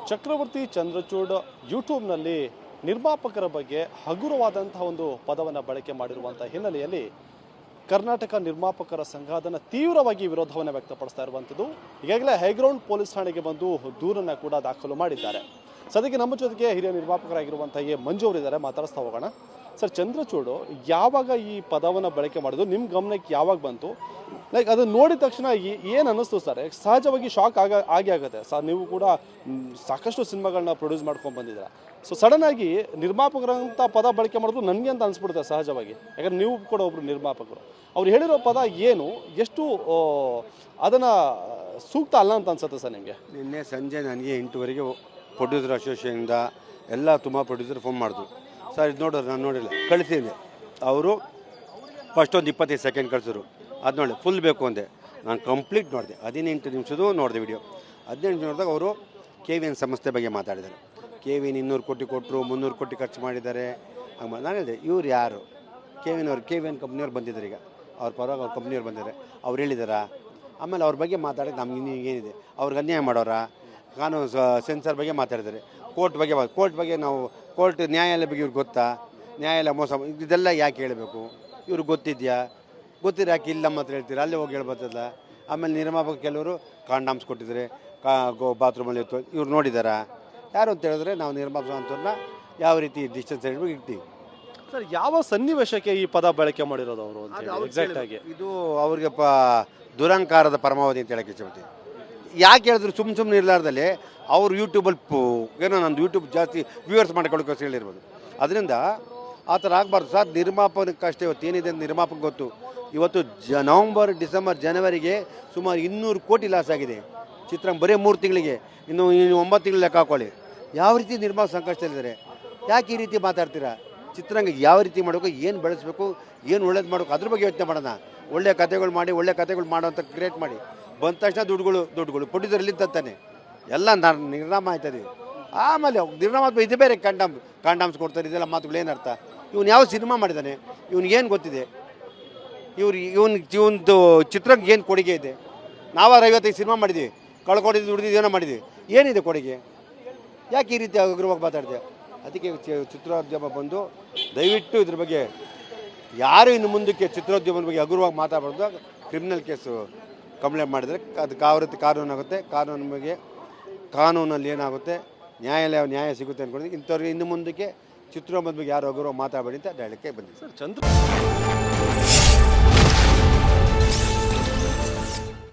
ಚಕ್ರವರ್ತಿ ಚಂದ್ರಚೂಡ್ ಯೂಟ್ಯೂಬ್ನಲ್ಲಿ ನಿರ್ಮಾಪಕರ ಬಗ್ಗೆ ಹಗುರವಾದಂತಹ ಒಂದು ಪದವನ್ನು ಬಳಕೆ ಮಾಡಿರುವಂಥ ಹಿನ್ನೆಲೆಯಲ್ಲಿ ಕರ್ನಾಟಕ ನಿರ್ಮಾಪಕರ ಸಂಘ ಅದನ್ನು ತೀವ್ರವಾಗಿ ವಿರೋಧವನ್ನು ವ್ಯಕ್ತಪಡಿಸ್ತಾ ಇರುವಂಥದ್ದು. ಈಗಾಗಲೇ ಹೈಗ್ರೌಂಡ್ ಪೊಲೀಸ್ ಠಾಣೆಗೆ ಬಂದು ದೂರನ್ನು ಕೂಡ ದಾಖಲು ಮಾಡಿದ್ದಾರೆ. ಸದ್ಯಕ್ಕೆ ನಮ್ಮ ಜೊತೆಗೆ ಹಿರಿಯ ನಿರ್ಮಾಪಕರಾಗಿರುವಂಥ ಮಂಜು ಅವರಿದ್ದಾರೆ, ಮಾತಾಡಿಸ್ತಾ ಹೋಗೋಣ. ಸರ್, ಚಂದ್ರಚೂಡು ಯಾವಾಗ ಈ ಪದವನ್ನು ಬಳಕೆ ಮಾಡೋದು ನಿಮ್ಮ ಗಮನಕ್ಕೆ ಯಾವಾಗ ಬಂತು? ಲೈಕ್ ಅದನ್ನು ನೋಡಿದ ತಕ್ಷಣ ಏನು ಅನ್ನಿಸ್ತು ಸರ್? ಸಹಜವಾಗಿ ಶಾಕ್ ಆಗುತ್ತೆ ಸರ್. ನೀವು ಕೂಡ ಸಾಕಷ್ಟು ಸಿನಿಮಾಗಳನ್ನ ಪ್ರೊಡ್ಯೂಸ್ ಮಾಡ್ಕೊಂಡು ಬಂದಿದ್ದೀರಾ. ಸೊ ಸಡನ್ನಾಗಿ ನಿರ್ಮಾಪಕರಂಥ ಪದ ಬಳಕೆ ಮಾಡೋದು ನನಗೆ ಅಂತ ಅನಿಸ್ಬಿಡುತ್ತೆ ಸಹಜವಾಗಿ. ಯಾಕಂದರೆ ನೀವು ಕೂಡ ಒಬ್ಬರು ನಿರ್ಮಾಪಕರು. ಅವ್ರು ಹೇಳಿರೋ ಪದ ಏನು, ಎಷ್ಟು ಅದನ್ನು ಸೂಕ್ತ ಅಲ್ಲ ಅಂತ ಅನ್ಸುತ್ತೆ ಸರ್ ನಿಮಗೆ? ನಿನ್ನೆ ಸಂಜೆ ನನಗೆ 8 ಪ್ರೊಡ್ಯೂಸರ್ ಅಸೋಸಿಯೇಷನಿಂದ ಎಲ್ಲ ತುಂಬ ಪ್ರೊಡ್ಯೂಸರ್ ಫೋನ್ ಮಾಡಿದ್ರು. ಸರ್ ಇದು ನೋಡಿದ್ರೆ ನಾನು ನೋಡಿಲ್ಲ, ಕಳಿಸಿದ್ದೆ. ಅವರು ಫಸ್ಟ್ ಒಂದು 25 ಸೆಕೆಂಡ್ ಕಳಿಸಿದ್ರು. ಅದು ನೋಡಿ ಫುಲ್ ಬೇಕು ಅಂದೆ. ನಾನು ಕಂಪ್ಲೀಟ್ ನೋಡಿದೆ, 18 ನಿಮಿಷದ್ದು ನೋಡಿದೆ ವಿಡಿಯೋ. 18 ನಿಮಿಷ ನೋಡಿದಾಗ ಅವರು KVN ಸಂಸ್ಥೆ ಬಗ್ಗೆ ಮಾತಾಡಿದ್ದಾರೆ. KVN 200 ಕೋಟಿ ಕೊಟ್ಟರು, 300 ಕೋಟಿ ಖರ್ಚು ಮಾಡಿದ್ದಾರೆ. ನಾನು ಹೇಳಿದೆ, ಇವ್ರು ಯಾರು? KVN ಕಂಪ್ನಿಯವ್ರು ಬಂದಿದ್ದಾರೆ. ಈಗ ಅವ್ರ ಪರವಾಗಿ ಅವ್ರ ಕಂಪ್ನಿಯವ್ರು ಬಂದಿದ್ದಾರೆ. ಅವ್ರು ಹೇಳಿದಾರಾ? ಆಮೇಲೆ ಅವ್ರ ಬಗ್ಗೆ ಮಾತಾಡೋದು ನಮ್ಗೆ ಏನಿದೆ? ಅವ್ರಿಗೆ ಅನ್ಯಾಯ ಮಾಡೋರಾ? ಕಾನೂನು ಸೆನ್ಸರ್ ಬಗ್ಗೆ ಮಾತಾಡಿದ್ದಾರೆ. ಕೋರ್ಟ್ ಬಗ್ಗೆ ನಾವು ನ್ಯಾಯಾಲಯ ಬಗ್ಗೆ ಇವ್ರಿಗೆ ಗೊತ್ತಾ? ನ್ಯಾಯಾಲಯ ಮೋಸ ಇದೆಲ್ಲ ಯಾಕೆ ಹೇಳಬೇಕು? ಇವ್ರಿಗೆ ಗೊತ್ತಿದೆಯಾ? ಗೊತ್ತಿರ ಯಾಕೆ ಇಲ್ಲ ನಮ್ಮ ಹತ್ರ ಹೇಳ್ತೀರಾ? ಅಲ್ಲೇ ಹೋಗಿ ಹೇಳ್ಬೋದಲ್ಲ. ಆಮೇಲೆ ನಿರ್ಮಾಪಕ ಕೆಲವರು ಕಾಂಡಾಮ್ಸ್ ಕೊಟ್ಟಿದ್ದಾರೆ, ಬಾತ್ರೂಮಲ್ಲಿ ಇತ್ತು. ಇವ್ರು ನೋಡಿದಾರಾ? ಯಾರು ಅಂತ ಹೇಳಿದ್ರೆ ನಾವು ನಿರ್ಮಾಪಕ ಅಂತವ್ರನ್ನ ಯಾವ ರೀತಿ ಡಿಸ್ಟೆನ್ಸ್ ಇರ್ತೀವಿ. ಸರ್, ಯಾವ ಸನ್ನಿವೇಶಕ್ಕೆ ಈ ಪದ ಬಳಕೆ ಮಾಡಿರೋದು ಅವರು ಎಕ್ಸಾಕ್ಟ್ ಆಗಿ? ಇದು ಅವ್ರಿಗೆ ದುರಂಕಾರದ ಪರಮಾವಧಿ ಅಂತ ಹೇಳಕ್ಕೆ ಇಷ್ಟಪಡ್ತೀನಿ. ಯಾಕೆ ಹೇಳಿದ್ರು ಸುಮ್ಮನೆ ಇರಲಾರ್ದಲ್ಲಿ ಅವ್ರು ಯೂಟ್ಯೂಬಲ್ಲಿ ಏನೋ ನಂದು ಯೂಟ್ಯೂಬ್ ಜಾಸ್ತಿ ವ್ಯೂವರ್ಸ್ ಮಾಡ್ಕೊಳ್ಳೋಕೆ ಹೇಳಿರ್ಬೋದು. ಅದರಿಂದ ಆ ಥರ ಆಗಬಾರ್ದು ಸರ್. ನಿರ್ಮಾಪಕಕ್ಕಷ್ಟೇ ಇವತ್ತು ಏನಿದೆ ಅಂತ ನಿರ್ಮಾಪಕ ಗೊತ್ತು. ಇವತ್ತು ನವಂಬರ್, ಡಿಸೆಂಬರ್, ಜನವರಿಗೆ ಸುಮಾರು 200 ಕೋಟಿ ಲಾಸ್ ಆಗಿದೆ ಚಿತ್ರ. ಬರೀ 3 ತಿಂಗಳಿಗೆ, ಇನ್ನು 9 ತಿಂಗಳು ಲೆಕ್ಕ ಹಾಕೊಳ್ಳಿ. ಯಾವ ರೀತಿ ನಿರ್ಮಾಪಕ ಸಂಕಷ್ಟದಲ್ಲಿದ್ದಾರೆ? ಯಾಕೆ ಈ ರೀತಿ ಮಾತಾಡ್ತೀರಾ? ಚಿತ್ರಂಗ ಯಾವ ರೀತಿ ಮಾಡಬೇಕು, ಏನು ಬೆಳೆಸಬೇಕು, ಏನು ಒಳ್ಳೇದು ಮಾಡಬೇಕು, ಅದ್ರ ಬಗ್ಗೆ ಯೋಚನೆ ಮಾಡೋಣ. ಒಳ್ಳೆ ಕಥೆಗಳು ಮಾಡೋ ಅಂತ ಕ್ರಿಯೇಟ್ ಮಾಡಿ. ಬಂದ ತಕ್ಷಣ ದುಡ್ಡುಗಳು ಪ್ರೊಡ್ಯೂಸರಲ್ಲಿ ತಂತಾನೆ ಎಲ್ಲ ನಿರ್ನಾಮ ಆಯ್ತದೆ. ಆಮೇಲೆ ನಿರ್ನಾಮ ಇದು ಬೇರೆ ಕಾಂಡಾಮ್ಸ್ ಕೊಡ್ತಾರೆ. ಇದೆಲ್ಲ ಮಾತುಗಳು ಏನರ್ಥ? ಇವನು ಯಾವ ಸಿನಿಮಾ ಮಾಡಿದ್ದಾನೆ? ಏನು ಗೊತ್ತಿದೆ? ಇವನು ಚಿತ್ರಕ್ಕೆ ಏನು ಕೊಡುಗೆ ಇದೆ? ನಾವಾರು 55 ಸಿನಿಮಾ ಮಾಡಿದ್ದೀವಿ, ಕಳ್ಕೊಂಡಿದ್ದು ದುಡ್ದಿದ್ದು ಏನೋ ಮಾಡಿದ್ದೀವಿ. ಏನಿದೆ ಕೊಡುಗೆ? ಯಾಕೆ ಈ ರೀತಿ ಅಗ್ರವಾಗಿ ಮಾತಾಡಿದೆ? ಅದಕ್ಕೆ ಚಿತ್ರೋದ್ಯಮ ಬಂದು ದಯವಿಟ್ಟು ಇದ್ರ ಬಗ್ಗೆ ಯಾರು ಇನ್ನು ಮುಂದಕ್ಕೆ ಚಿತ್ರೋದ್ಯಮದ ಬಗ್ಗೆ ಹಗುರವಾಗಿ ಮಾತಾಡಬಾರ್ದು. ಕ್ರಿಮಿನಲ್ ಕೇಸು ಕಂಪ್ಲೇಂಟ್ ಮಾಡಿದರೆ ಅದಕ್ಕೆ ಆವೃತ್ತಿ ಕಾನೂನಾಗುತ್ತೆ. ಕಾನೂನಲ್ಲಿ ಏನಾಗುತ್ತೆ, ನ್ಯಾಯ ಸಿಗುತ್ತೆ ಅಂದ್ಕೊಂಡು ಇಂಥವ್ರಿಗೆ ಇನ್ನು ಮುಂದಕ್ಕೆ ಚಿತ್ರೋದ್ಯಮದ ಬಗ್ಗೆ ಯಾರು ಹಗುರವಾಗಿ ಮಾತಾಡಬೇಡಿ ಅಂತ ಹೇಳಕ್ಕೆ ಬಂದಿದೆ. ಸರ್,